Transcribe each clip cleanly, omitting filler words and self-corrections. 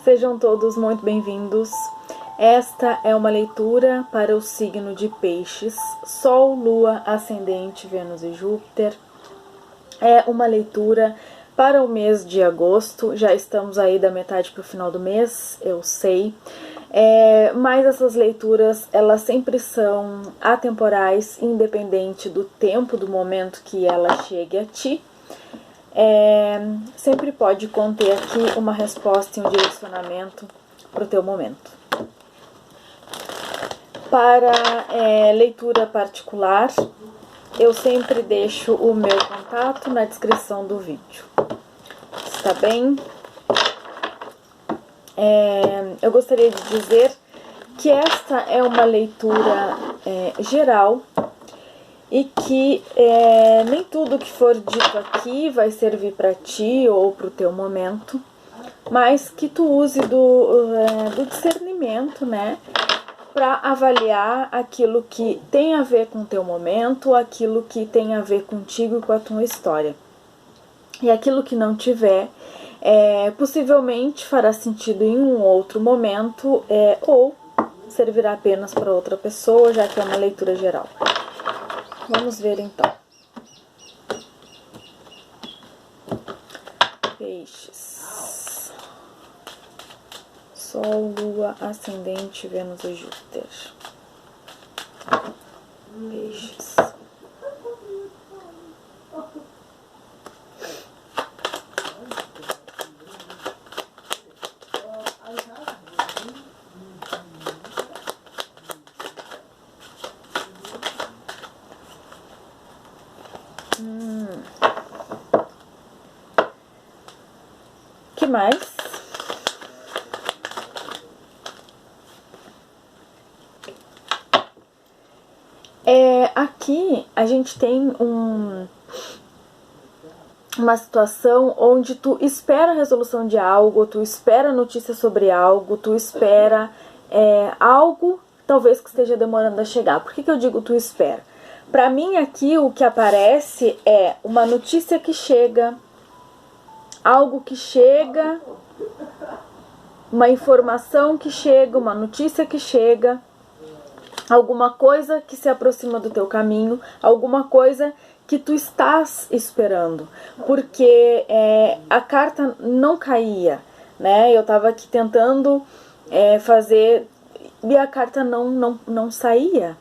Sejam todos muito bem-vindos. Esta é uma leitura para o signo de Peixes, Sol, Lua, Ascendente, Vênus e Júpiter. É uma leitura para o mês de agosto, já estamos aí da metade para o final do mês, eu sei. Mas essas leituras, elas sempre são atemporais, independente do tempo, do momento que ela chegue a ti. Sempre pode conter aqui uma resposta e um direcionamento para o teu momento. Para leitura particular, eu sempre deixo o meu contato na descrição do vídeo. Está bem? Eu gostaria de dizer que esta é uma leitura geral e que nem tudo que for dito aqui vai servir para ti ou para o teu momento, mas que tu use do discernimento, né, para avaliar aquilo que tem a ver com o teu momento, aquilo que tem a ver contigo e com a tua história. E aquilo que não tiver, possivelmente fará sentido em um outro momento ou servirá apenas para outra pessoa, já que é uma leitura geral. Vamos ver então. Peixes. Sol, Lua, Ascendente, Vênus e Júpiter. Peixes. Que mais? Aqui a gente tem uma situação onde tu espera a resolução de algo, tu espera notícia sobre algo, tu espera algo talvez que esteja demorando a chegar. Por que eu digo tu espera? Para mim aqui o que aparece é uma notícia que chega, algo que chega, uma informação que chega, uma notícia que chega, alguma coisa que se aproxima do teu caminho, alguma coisa que tu estás esperando, porque a carta não caía, né? Eu estava aqui tentando fazer e a carta não saía.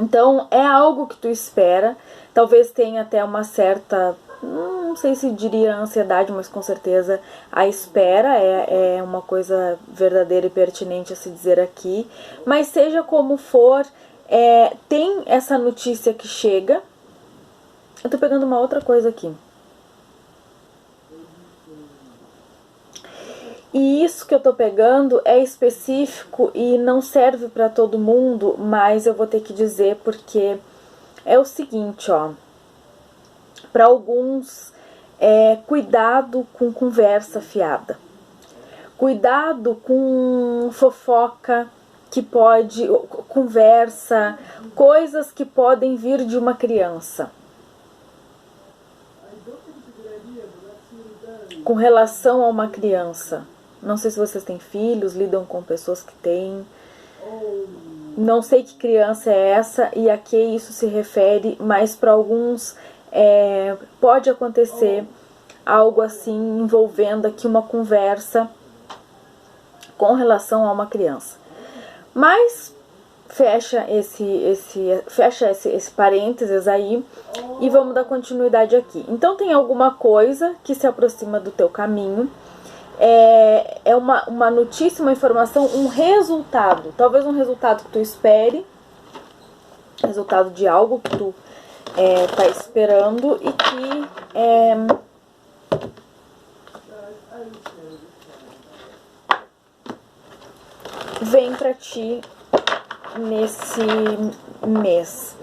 Então é algo que tu espera, talvez tenha até uma certa, não sei se diria ansiedade, mas com certeza a espera é uma coisa verdadeira e pertinente a se dizer aqui. Mas seja como for, tem essa notícia que chega. Eu tô pegando uma outra coisa aqui. E isso que eu tô pegando é específico e não serve para todo mundo, mas eu vou ter que dizer porque é o seguinte, ó. Para alguns, cuidado com conversa fiada. Cuidado com fofoca que pode, conversa, coisas que podem vir de uma criança. Com relação a uma criança. Não sei se vocês têm filhos, lidam com pessoas que têm. Não sei que criança é essa e a que isso se refere, mas para alguns pode acontecer algo assim envolvendo aqui uma conversa com relação a uma criança. Mas fecha esse parênteses aí e vamos dar continuidade aqui. Então tem alguma coisa que se aproxima do teu caminho, uma notícia, uma informação, um resultado, talvez um resultado que tu espere, resultado de algo que tu tá esperando e que vem pra ti nesse mês.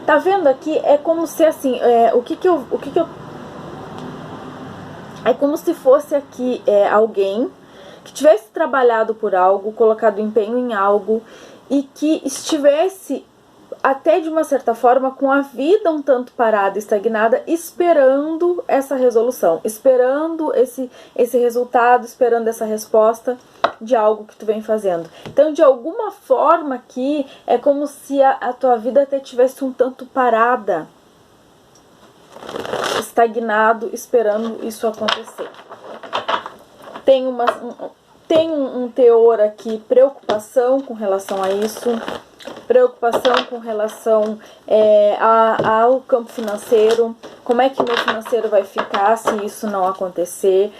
Tá vendo aqui? É como se assim, é como se fosse aqui alguém que tivesse trabalhado por algo, colocado empenho em algo e que estivesse até de uma certa forma com a vida um tanto parada, estagnada, esperando essa resolução, esperando esse resultado, esperando essa resposta de algo que tu vem fazendo. Então, de alguma forma aqui, é como se a tua vida até tivesse um tanto parada, estagnado, esperando isso acontecer. Tem um teor aqui, preocupação com relação a isso, preocupação com relação ao campo financeiro, como é que meu financeiro vai ficar se isso não acontecer,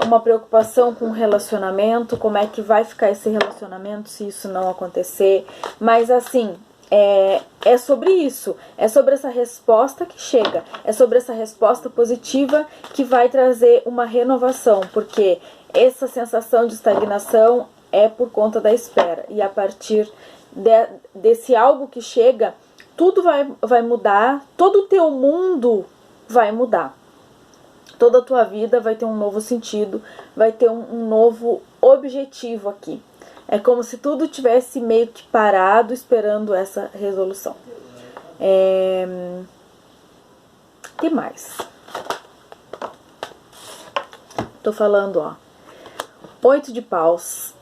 uma preocupação com o relacionamento, como é que vai ficar esse relacionamento se isso não acontecer, mas assim, é sobre isso, é sobre essa resposta que chega, é sobre essa resposta positiva que vai trazer uma renovação, porque essa sensação de estagnação é por conta da espera, e a partir desse algo que chega, tudo vai mudar, todo o teu mundo vai mudar, toda a tua vida vai ter um novo sentido, vai ter um novo objetivo aqui. É como se tudo tivesse meio que parado esperando essa resolução. Que mais? Tô falando, ó. 8 de paus.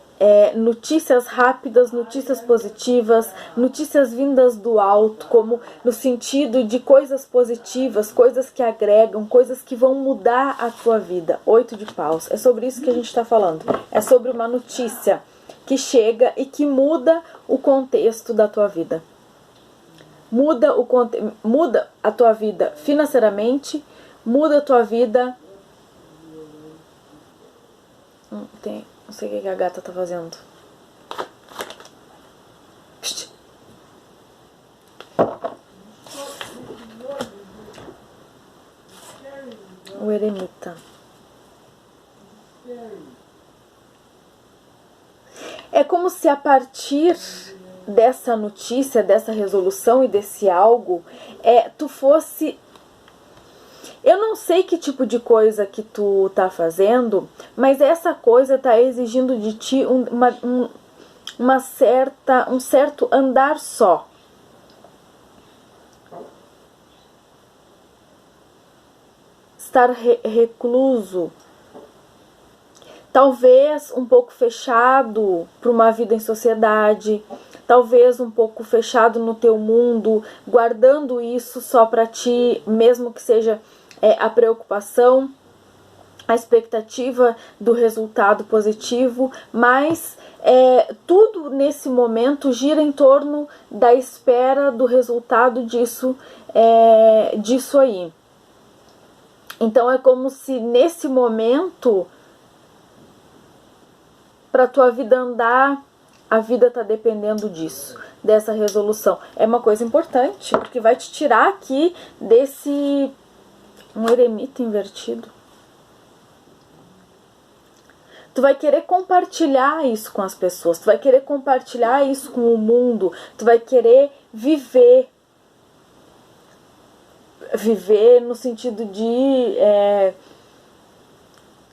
Notícias rápidas, notícias positivas, notícias vindas do alto, como no sentido de coisas positivas, coisas que agregam, coisas que vão mudar a tua vida. 8 de paus. É sobre isso que a gente está falando. É sobre uma notícia que chega e que muda o contexto da tua vida. Muda a tua vida financeiramente, muda a tua vida... Não sei o que a gata tá fazendo. Psst. O eremita. É como se a partir dessa notícia, dessa resolução e desse algo, tu fosse... Eu não sei que tipo de coisa que tu tá fazendo, mas essa coisa tá exigindo de ti um certo andar só. Estar recluso. Talvez um pouco fechado para uma vida em sociedade, talvez um pouco fechado no teu mundo, guardando isso só para ti, mesmo que seja a preocupação, a expectativa do resultado positivo, mas tudo nesse momento gira em torno da espera do resultado disso aí. Então é como se nesse momento, para tua vida andar, a vida tá dependendo disso, dessa resolução. É uma coisa importante, porque vai te tirar aqui desse... Um eremita invertido. Tu vai querer compartilhar isso com as pessoas, tu vai querer compartilhar isso com o mundo, tu vai querer viver. Viver no sentido de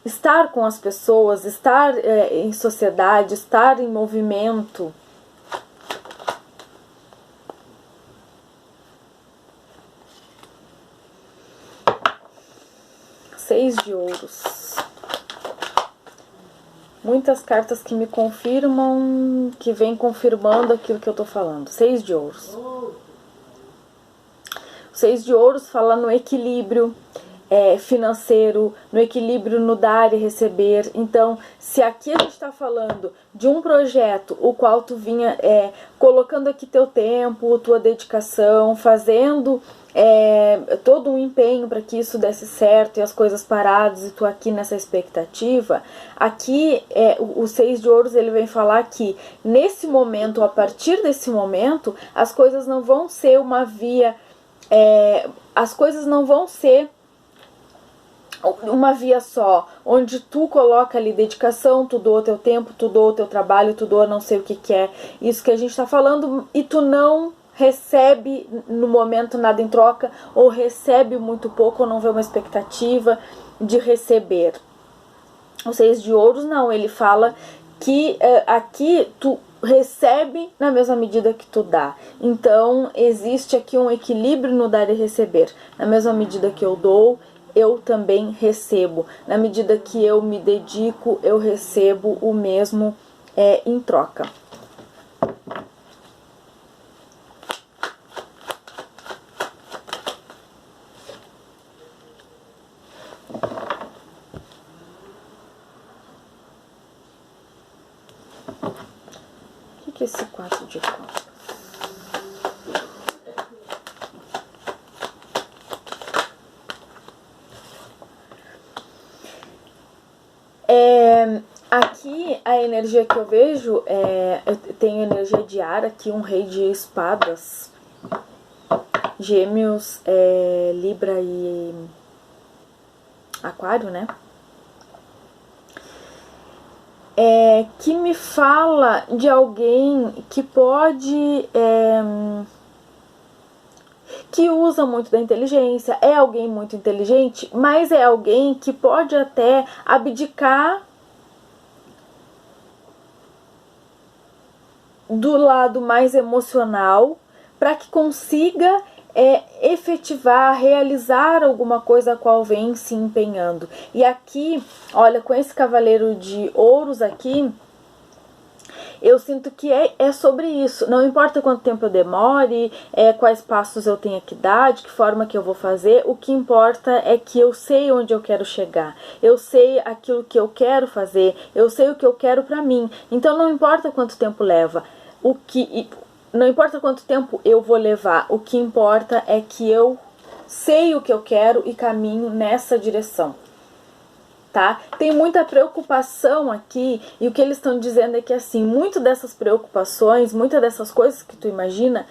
estar com as pessoas, estar em sociedade, estar em movimento. Seis de ouros. Muitas cartas que me confirmam, que vem confirmando aquilo que eu tô falando. 6 de ouros. O 6 de ouros fala no equilíbrio financeiro, no equilíbrio no dar e receber. Então, se aqui a gente está falando de um projeto, o qual tu vinha colocando aqui teu tempo, tua dedicação, fazendo todo um empenho para que isso desse certo e as coisas paradas e tu aqui nessa expectativa, aqui o 6 de ouros ele vem falar que nesse momento, a partir desse momento, as coisas não vão ser uma via, as coisas não vão ser uma via só, onde tu coloca ali dedicação, tu doa teu tempo, tu doa o teu trabalho, tu doa não sei o que é, isso que a gente está falando, e tu não recebe no momento nada em troca, ou recebe muito pouco, ou não vê uma expectativa de receber. O 6 de ouros não, ele fala que aqui tu recebe na mesma medida que tu dá. Então, existe aqui um equilíbrio no dar e receber. Na mesma medida que eu dou, eu também recebo. Na medida que eu me dedico, eu recebo o mesmo em troca. O que é esse 4 de copas? Aqui a energia que eu vejo eu tenho energia de ar aqui, um rei de espadas, Gêmeos, Libra e Aquário, né? Que me fala de alguém que pode, que usa muito da inteligência, é alguém muito inteligente, mas é alguém que pode até abdicar do lado mais emocional para que consiga efetivar, realizar alguma coisa a qual vem se empenhando. E aqui, olha, com esse cavaleiro de ouros aqui, eu sinto que é sobre isso. Não importa quanto tempo eu demore, quais passos eu tenha que dar, de que forma que eu vou fazer, o que importa é que eu sei onde eu quero chegar, eu sei aquilo que eu quero fazer, eu sei o que eu quero pra mim. Então não importa quanto tempo leva, não importa quanto tempo eu vou levar, o que importa é que eu sei o que eu quero e caminho nessa direção. Tá? Tem muita preocupação aqui, e o que eles estão dizendo é que assim, muito dessas preocupações, muitas dessas coisas que tu imagina,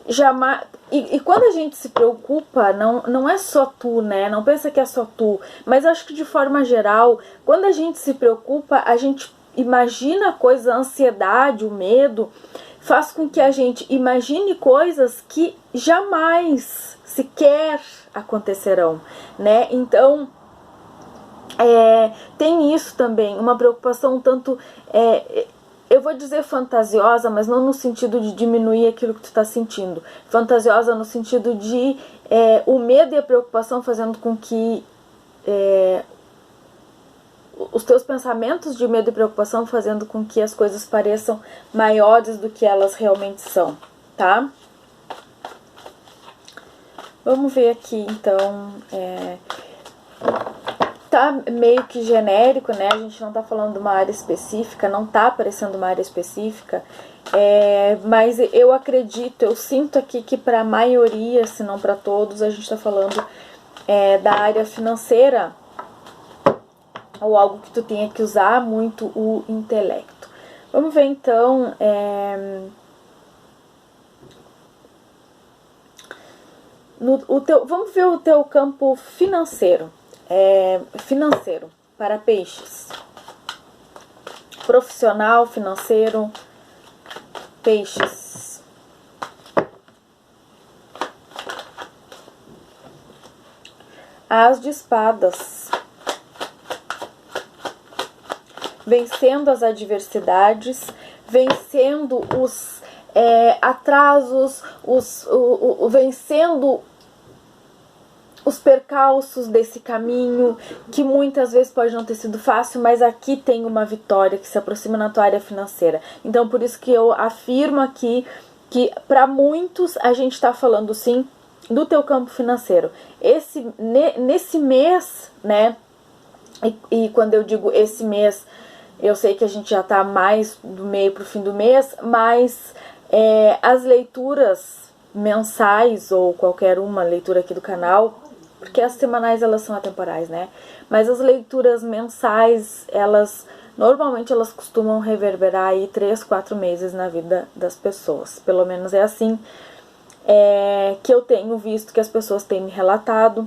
jamais. E quando a gente se preocupa, não é só tu, né? Não pensa que é só tu, mas acho que de forma geral, quando a gente se preocupa, a gente imagina coisas, a ansiedade, o medo, faz com que a gente imagine coisas que jamais sequer acontecerão, né? Então, tem isso também, uma preocupação um tanto, eu vou dizer fantasiosa, mas não no sentido de diminuir aquilo que tu está sentindo. Fantasiosa no sentido de o medo e a preocupação fazendo com que os teus pensamentos de medo e preocupação fazendo com que as coisas pareçam maiores do que elas realmente são, tá? Vamos ver aqui, então, tá meio que genérico, né? A gente não tá falando de uma área específica, não tá aparecendo uma área específica, mas eu acredito, eu sinto aqui que para a maioria, se não para todos, a gente tá falando da área financeira, ou algo que tu tenha que usar muito o intelecto. Vamos ver então vamos ver o teu campo financeiro. Financeiro para peixes. Profissional, financeiro, peixes. As de espadas. Vencendo as adversidades, vencendo os atrasos, vencendo os percalços desse caminho, que muitas vezes pode não ter sido fácil, mas aqui tem uma vitória que se aproxima na tua área financeira. Então, por isso que eu afirmo aqui que para muitos a gente está falando sim do teu campo financeiro. Nesse mês, né, e quando eu digo esse mês, eu sei que a gente já está mais do meio para o fim do mês, mas as leituras mensais ou qualquer uma leitura aqui do canal, porque as semanais elas são atemporais, né? Mas as leituras mensais, normalmente elas costumam reverberar aí 3, 4 meses na vida das pessoas. Pelo menos é assim que eu tenho visto que as pessoas têm me relatado.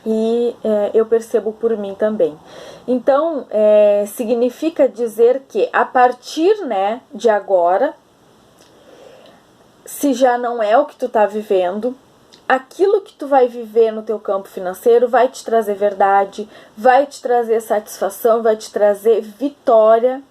E eu percebo por mim também. Então, significa dizer que a partir, né, de agora, se já não é o que tu tá vivendo, aquilo que tu vai viver no teu campo financeiro vai te trazer verdade, vai te trazer satisfação, vai te trazer vitória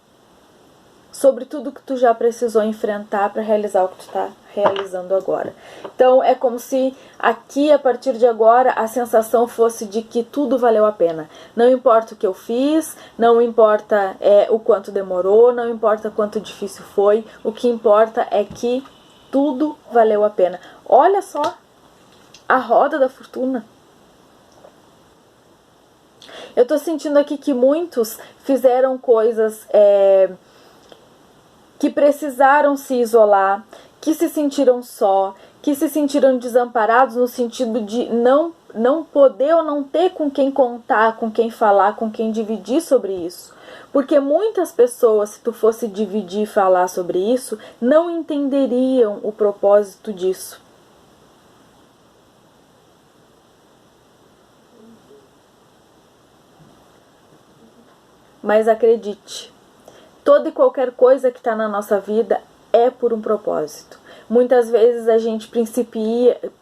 sobre tudo que tu já precisou enfrentar para realizar o que tu está realizando agora. Então é como se aqui, a partir de agora, a sensação fosse de que tudo valeu a pena. Não importa o que eu fiz, não importa o quanto demorou, não importa quanto difícil foi, o que importa é que tudo valeu a pena. Olha só a roda da fortuna. Eu tô sentindo aqui que muitos fizeram coisas que precisaram se isolar, que se sentiram só, que se sentiram desamparados no sentido de não poder ou não ter com quem contar, com quem falar, com quem dividir sobre isso. Porque muitas pessoas, se tu fosse dividir e falar sobre isso, não entenderiam o propósito disso. Mas acredite, toda e qualquer coisa que está na nossa vida é por um propósito. Muitas vezes a gente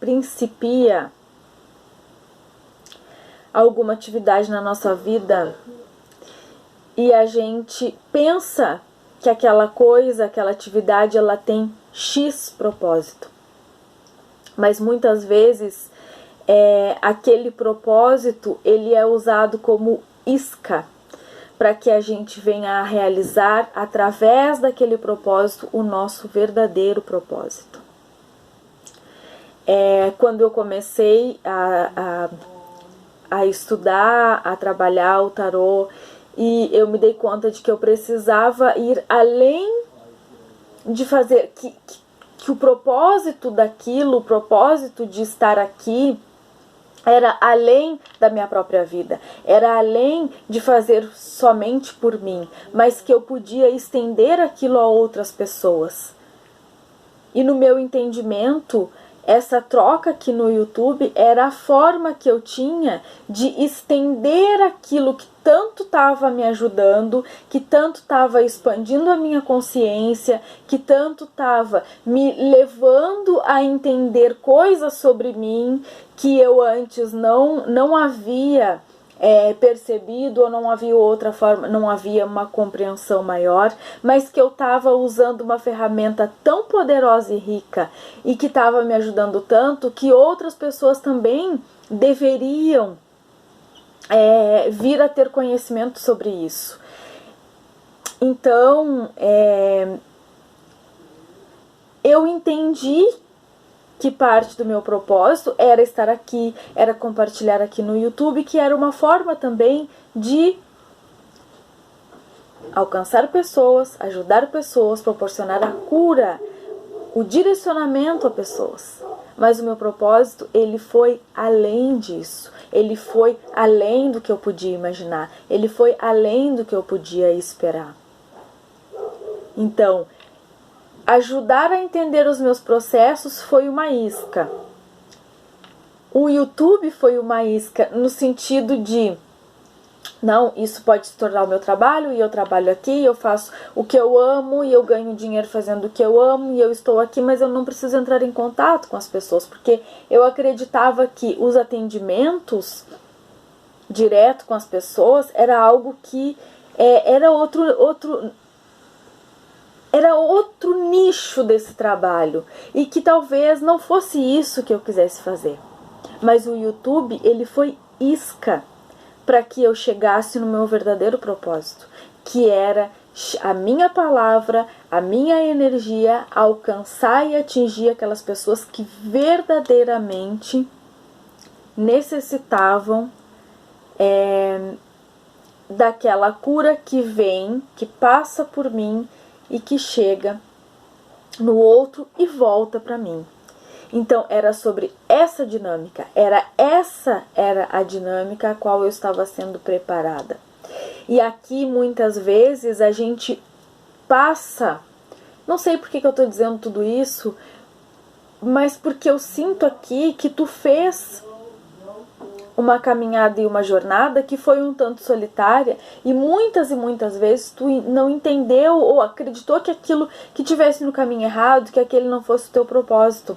principia alguma atividade na nossa vida e a gente pensa que aquela coisa, aquela atividade, ela tem X propósito. Mas muitas vezes aquele propósito ele é usado como isca para que a gente venha a realizar, através daquele propósito, o nosso verdadeiro propósito. Quando eu comecei a estudar, a trabalhar o tarô, e eu me dei conta de que eu precisava ir além de fazer, que o propósito daquilo, o propósito de estar aqui, era além da minha própria vida, era além de fazer somente por mim, mas que eu podia estender aquilo a outras pessoas. E no meu entendimento, essa troca aqui no YouTube era a forma que eu tinha de estender aquilo que tanto estava me ajudando, que tanto estava expandindo a minha consciência, que tanto estava me levando a entender coisas sobre mim que eu antes não havia percebido, ou não havia outra forma, não havia uma compreensão maior, mas que eu estava usando uma ferramenta tão poderosa e rica e que estava me ajudando tanto que outras pessoas também deveriam vir a ter conhecimento sobre isso. Então, eu entendi que parte do meu propósito era estar aqui, era compartilhar aqui no YouTube, que era uma forma também de alcançar pessoas, ajudar pessoas, proporcionar a cura, o direcionamento a pessoas. Mas o meu propósito, ele foi além disso. Ele foi além do que eu podia imaginar. Ele foi além do que eu podia esperar. Então, ajudar a entender os meus processos foi uma isca. O YouTube foi uma isca no sentido de, não, isso pode se tornar o meu trabalho, e eu trabalho aqui, eu faço o que eu amo, e eu ganho dinheiro fazendo o que eu amo, e eu estou aqui, mas eu não preciso entrar em contato com as pessoas, porque eu acreditava que os atendimentos direto com as pessoas era algo que era outro nicho desse trabalho, e que talvez não fosse isso que eu quisesse fazer. Mas o YouTube, ele foi isca para que eu chegasse no meu verdadeiro propósito, que era a minha palavra, a minha energia, alcançar e atingir aquelas pessoas que verdadeiramente necessitavam daquela cura que vem, que passa por mim e que chega no outro e volta para mim. Então era sobre essa dinâmica, essa era a dinâmica a qual eu estava sendo preparada. E aqui muitas vezes a gente passa, não sei por que eu estou dizendo tudo isso, mas porque eu sinto aqui que tu fez uma caminhada e uma jornada que foi um tanto solitária, e muitas vezes tu não entendeu ou acreditou que aquilo que tivesse no caminho errado, que aquele não fosse o teu propósito.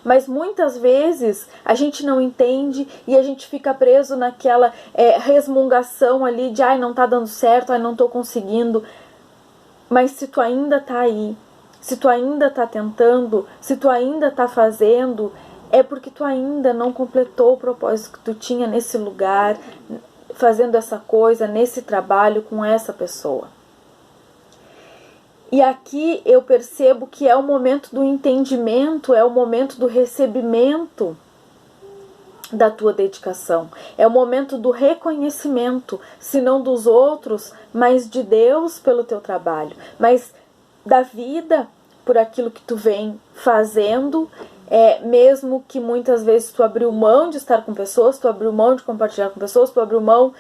Mas muitas vezes a gente não entende e a gente fica preso naquela resmungação ali de ai, não tá dando certo, ai, não tô conseguindo. Mas se tu ainda tá aí, se tu ainda tá tentando, se tu ainda tá fazendo, é porque tu ainda não completou o propósito que tu tinha nesse lugar, fazendo essa coisa, nesse trabalho com essa pessoa. E aqui eu percebo que é o momento do entendimento, é o momento do recebimento da tua dedicação. É o momento do reconhecimento, se não dos outros, mas de Deus pelo teu trabalho, mas da vida por aquilo que tu vem fazendo, mesmo que muitas vezes tu abriu mão de estar com pessoas, tu abriu mão de compartilhar com pessoas, tu abriu mão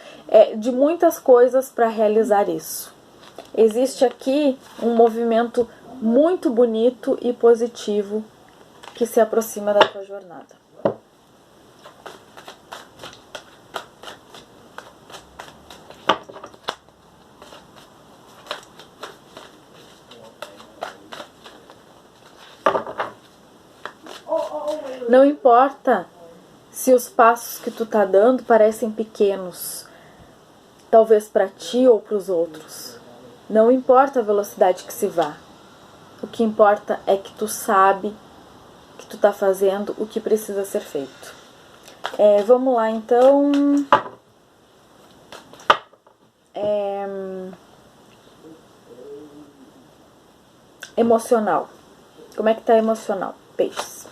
de muitas coisas para realizar isso. Existe aqui um movimento muito bonito e positivo que se aproxima da tua jornada. Não importa se os passos que tu tá dando parecem pequenos, talvez para ti ou para os outros. Não importa a velocidade que se vá. O que importa é que tu sabe que tu tá fazendo o que precisa ser feito. Vamos lá, então. Emocional. Como é que tá emocional? Peixes.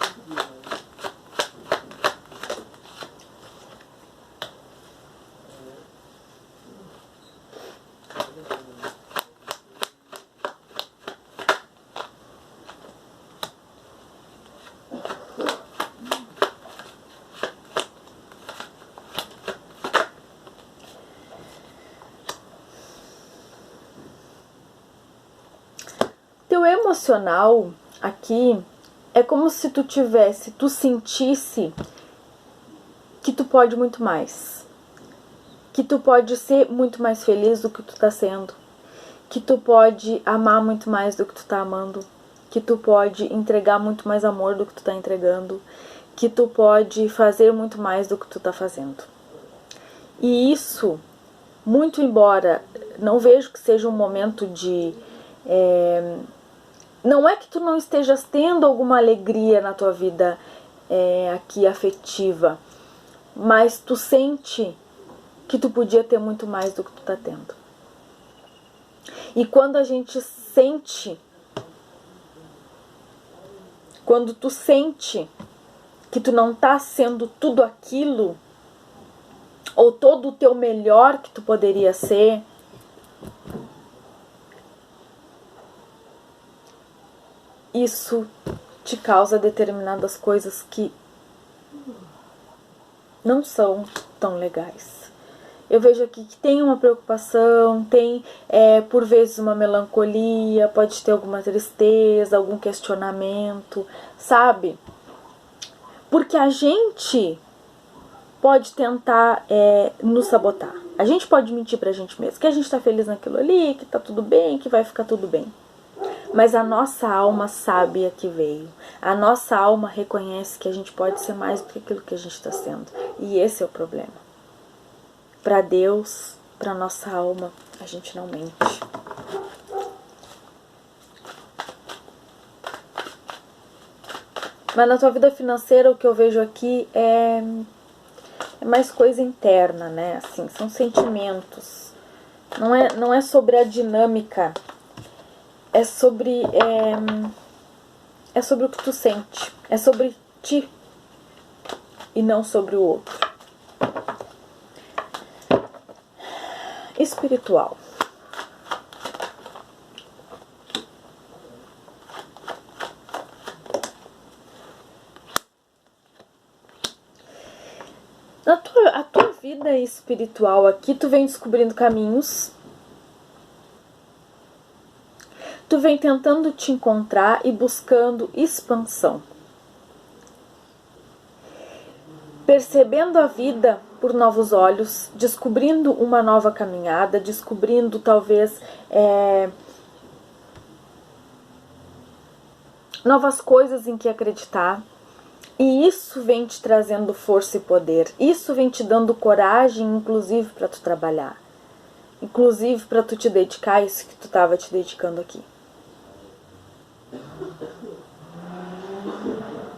Teu emocional aqui é como se tu sentisse que tu pode muito mais, que tu pode ser muito mais feliz do que tu tá sendo, que tu pode amar muito mais do que tu tá amando, que tu pode entregar muito mais amor do que tu tá entregando, que tu pode fazer muito mais do que tu tá fazendo. E isso, muito embora não vejo que seja um momento de... não é que tu não estejas tendo alguma alegria na tua vida aqui afetiva, mas tu sente que tu podia ter muito mais do que tu tá tendo. E quando a gente sente, quando tu sente que tu não tá sendo tudo aquilo, ou todo o teu melhor que tu poderia ser, isso te causa determinadas coisas que não são tão legais. Eu vejo aqui que tem uma preocupação, tem por vezes uma melancolia, pode ter alguma tristeza, algum questionamento, sabe? Porque a gente pode tentar nos sabotar. A gente pode mentir pra gente mesmo, que a gente tá feliz naquilo ali, que tá tudo bem, que vai ficar tudo bem. Mas a nossa alma sabe a que veio. A nossa alma reconhece que a gente pode ser mais do que aquilo que a gente está sendo. E esse é o problema. Para Deus, para nossa alma, a gente não mente. Mas na tua vida financeira, o que eu vejo aqui é mais coisa interna, né? Assim, são sentimentos. Não é sobre a dinâmica. É sobre o que tu sente. É sobre ti e não sobre o outro. Espiritual. A tua vida espiritual aqui, tu vem descobrindo caminhos. Tu vem tentando te encontrar e buscando expansão. Percebendo a vida por novos olhos, descobrindo uma nova caminhada, descobrindo talvez novas coisas em que acreditar. E isso vem te trazendo força e poder. Isso vem te dando coragem, inclusive, para tu trabalhar. inclusive para tu te dedicar a isso que tu estava te dedicando aqui.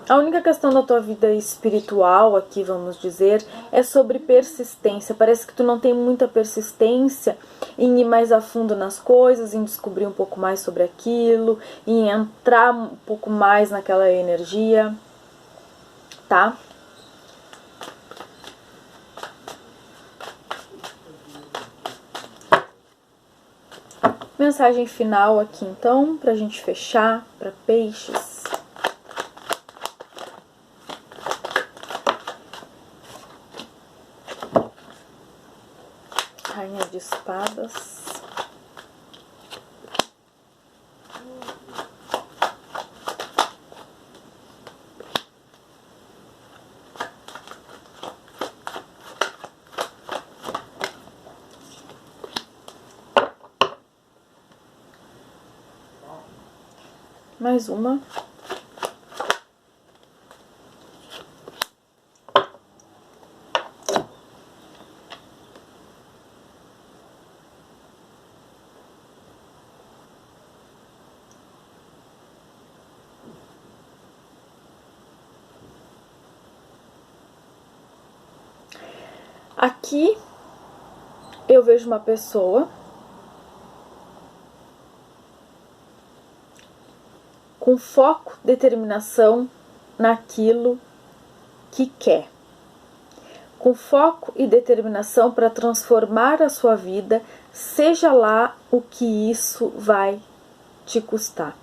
A única questão da tua vida espiritual aqui, vamos dizer, é sobre persistência. Parece que tu não tem muita persistência em ir mais a fundo nas coisas, em descobrir um pouco mais sobre aquilo, em entrar um pouco mais naquela energia, tá? Mensagem final aqui então, pra gente fechar, para peixes. Rainha de espadas. Mais uma. Aqui eu vejo uma pessoa com foco, determinação naquilo que quer. Com foco e determinação para transformar a sua vida, seja lá o que isso vai te custar.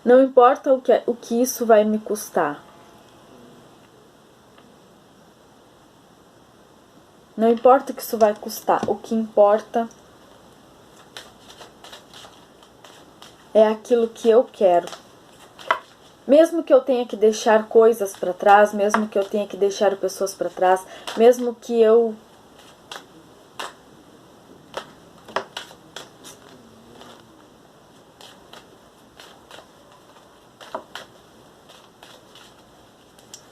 Não importa o que isso vai me custar. Não importa o que isso vai custar. O que importa é aquilo que eu quero. Mesmo que eu tenha que deixar coisas para trás, mesmo que eu tenha que deixar pessoas para trás, mesmo que eu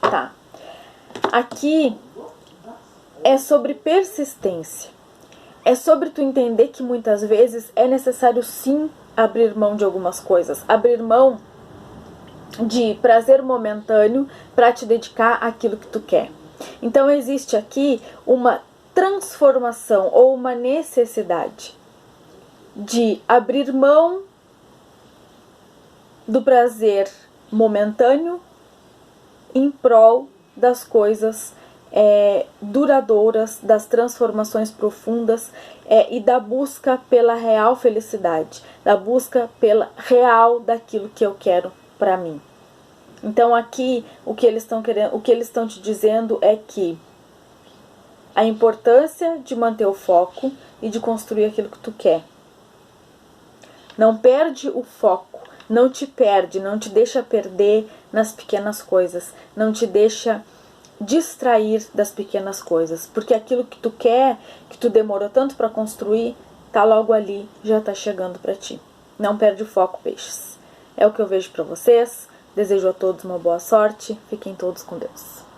Tá. Aqui é sobre persistência. É sobre tu entender que muitas vezes é necessário sim abrir mão de algumas coisas. Abrir mão de prazer momentâneo para te dedicar àquilo que tu quer. Então existe aqui uma transformação ou uma necessidade de abrir mão do prazer momentâneo em prol das coisas duradouras, das transformações profundas e da busca pela real felicidade, da busca pela real daquilo que eu quero para mim. Então aqui o que eles estão te dizendo é que a importância de manter o foco e de construir aquilo que tu quer. Não perde o foco, não te perde, não te deixa perder nas pequenas coisas, não te deixa distrair das pequenas coisas, porque aquilo que tu quer, que tu demorou tanto para construir, tá logo ali, já tá chegando para ti. Não perde o foco, peixes. É o que eu vejo para vocês. Desejo a todos uma boa sorte. Fiquem todos com Deus.